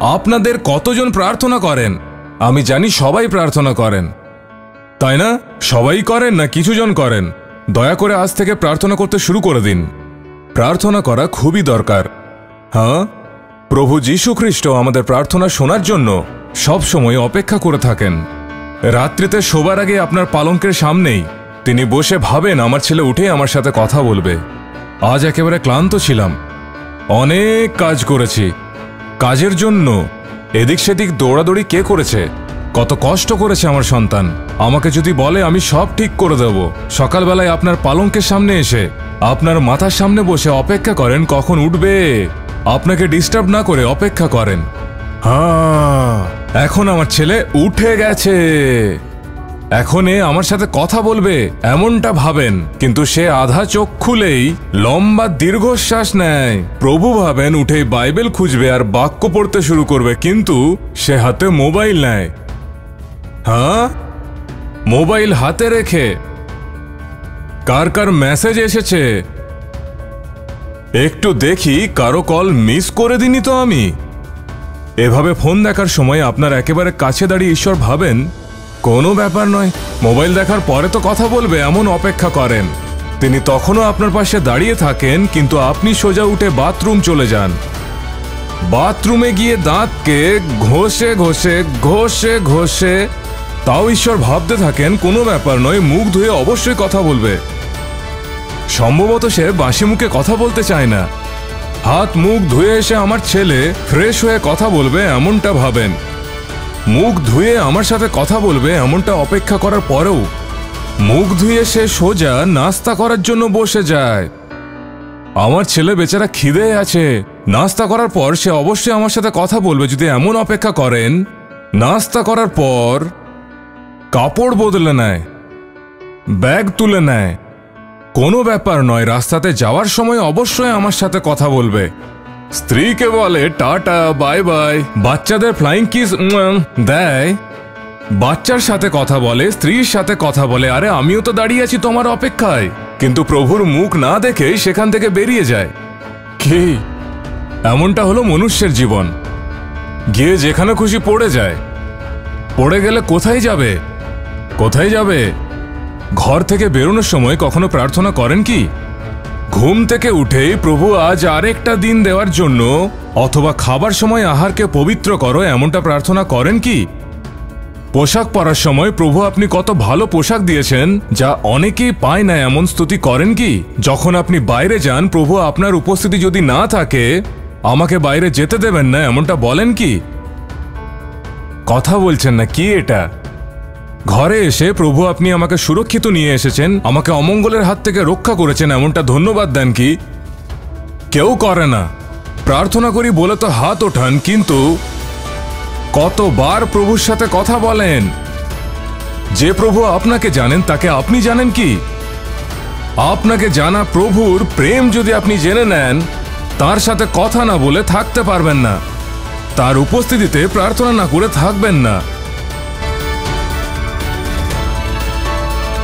আপনাদের কতজন প্রার্থনা করেন? আমি জানি সবাই প্রার্থনা করেন, তাই না? সবাই করেন না কিছু জন করেন? দয়া করে আজ থেকে প্রার্থনা করতে শুরু করে দিন। প্রার্থনা করা খুবই দরকার। হ্যাঁ, প্রভু যীশু খ্রিস্ট আমাদের প্রার্থনা শোনার জন্য সব সময় অপেক্ষা করে থাকেন। রাত্রিতে শোবার আগে আপনার পালঙ্কের সামনেই তিনি বসে ভাবেন আমার ছেলে উঠে আমার সাথে কথা বলবে। আজ একেবারে ক্লান্ত ছিলাম, অনেক কাজ করেছি। কাজের জন্য এদিক সেদিক দৌড়াদৌড়ি কে করেছে? কত কষ্ট করেছে আমার সন্তান। আমাকে যদি বলে আমি সব ঠিক করে দেব। সকালবেলায় আপনার পালঙ্কের সামনে এসে আপনার মাথার সামনে বসে অপেক্ষা করেন কখন উঠবে, আপনাকে ডিস্টার্ব না করে অপেক্ষা করেন। হ্যাঁ, এখন আমার ছেলে উঠে গেছে, এখন আমার সাথে কথা বলবে এমনটা ভাবেন, কিন্তু সে আধা চোখ খুলেই লম্বা দীর্ঘশ্বাস নেয়। প্রভু ভাবেন উঠেই বাইবেল খুঁজবে আর বাক্য পড়তে শুরু করবে, কিন্তু সে হাতে মোবাইল নেয়। হ্যাঁ, মোবাইল হাতে রেখে কার কার মেসেজ এসেছে একটু দেখি, কারো কল মিস করে দিনি তো আমি। এভাবে ফোন দেখার সময় আপনার একেবারে কাছে দাঁড়িয়ে ঈশ্বর ভাবেন কোনো ব্যাপার নয়, মোবাইল দেখার পরে তো কথা বলবে এমন অপেক্ষা করেন। তিনি তখনও আপনার পাশে দাঁড়িয়ে থাকেন, কিন্তু আপনি সোজা উঠে বাথরুম চলে যান। বাথরুমে গিয়ে দাঁতকে ঘষে ঘষে ঘষে ঘষে তাও ঈশ্বর ভাবতে থাকেন কোনো ব্যাপার নয়, মুখ ধুয়ে অবশ্যই কথা বলবে। সম্ভবত সে বাসি মুখে কথা বলতে চায় না। হাত মুখ ধুয়ে এসে আমার ছেলে ফ্রেশ হয়ে কথা বলবে এমনটা ভাবেন। মুখ ধুয়ে আমার সাথে কথা বলবে এমনটা অপেক্ষা করার পরেও মুখ ধুয়ে সে সোজা নাস্তা করার জন্য বসে যায়। আমার ছেলে বেচারা খিদে আছে, নাস্তা করার পর সে অবশ্যই আমার সাথে কথা বলবে যদি এমন অপেক্ষা করেন। নাস্তা করার পর কাপড় বদলে নেয়, ব্যাগ তুলে নেয়, কোনো ব্যাপার নয়, রাস্তাতে যাওয়ার সময় অবশ্যই আমার সাথে কথা বলবে। স্ত্রীকে বলে টাটা বাই বাই, বাচ্চাদের ফ্লাইং কিস দেয়, বাচ্চার সাথে কথা বলে, স্ত্রীর সাথে কথা বলে। আরে আমিও তো দাঁড়িয়ে আছি তোমার অপেক্ষায়, কিন্তু প্রভুর মুখ না দেখে সেখান থেকে বেরিয়ে যায়। কি এমনটা হলো মনুষ্যের জীবন, গিয়ে যেখানে খুশি পড়ে যায়। পড়ে গেলে কোথায় যাবে? কোথায় যাবে? ঘর থেকে বেরোনোর সময় কখনো প্রার্থনা করেন কি? ঘুম থেকে উঠেই প্রভু আজ আরেকটা দিন দেওয়ার জন্য, অথবা খাবার সময় আহারকে পবিত্র করো এমনটা প্রার্থনা করেন কি? পোশাক পরার সময় প্রভু আপনি কত ভালো পোশাক দিয়েছেন যা অনেকেই পায় না এমন স্তুতি করেন কি? যখন আপনি বাইরে যান, প্রভু আপনার উপস্থিতি যদি না থাকে আমাকে বাইরে যেতে দেবেন না এমনটা বলেন কি? কথা বলছেন না কি এটা? ঘরে এসে প্রভু আপনি আমাকে সুরক্ষিত নিয়ে এসেছেন, আমাকে অমঙ্গলের হাত থেকে রক্ষা করেছেন এমনটা ধন্যবাদ দেন কি? কেউ করে না। প্রার্থনা করি বলে তো হাত ওঠান, কিন্তু কতবার প্রভুর সাথে কথা বলেন? যে প্রভু আপনাকে জানেন তাকে আপনি জানেন কি? আপনাকে জানা প্রভুর প্রেম যদি আপনি জেনে নেন, তার সাথে কথা না বলে থাকতে পারবেন না, তার উপস্থিতিতে প্রার্থনা না করে থাকবেন না।